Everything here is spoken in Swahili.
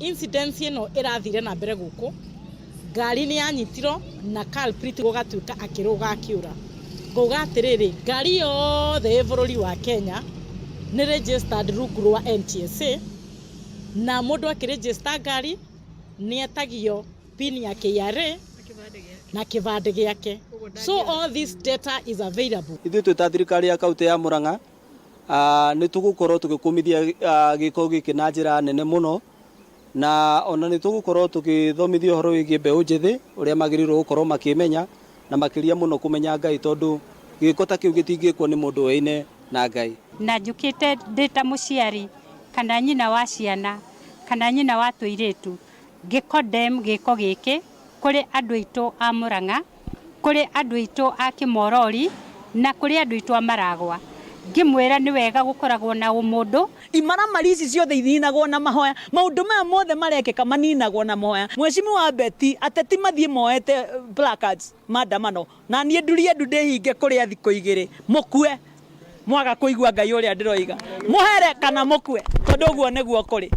incident ino irathire na mbere guku ngari ni yanyitiro na culprit gugatuika akiruga akiura nguga atiriri ngari yothe bururi wa Kenya ni registered rungu rwa NTSA na mundu akiregister ngari ni etagio pin ya KRA na kibande giake. So all this data is available. Ithu twita thirikari ya kaunti ya Murang'a ni tugukorwo tugikumithia giko giki na njira nene muno na ona ni tugukorwo tugithomithio horo wigie mbeu njithi uria magirirwo gukorwo makimenya na makiria muno kumenya Ngai tondu giko ta kiu gitingikwo ni mundu weine na Ngai. Na njukite ndita muciari kana nyina wa ciana kana nyina wa tuiritu gikodem giko giki kuri andu aitu a Murang'a, kuri andu aitu a Kimorori na kuri andu aitu a Maragwa. Ngimwira ni wega gukoragwo na umundu. Imaramari ici ciothe ithinagwo na mahoya, maundu maya mothe marekeka maninagwo na mahoya. Mheshimiwa Beti ateti mathie moete placards maandamano na nie ndurie ndu ndihinge kuria thiko igiri mukue mwaga kuigua Ngai uria ndiroiga muhere kana mukue tondu guo niguo kuri.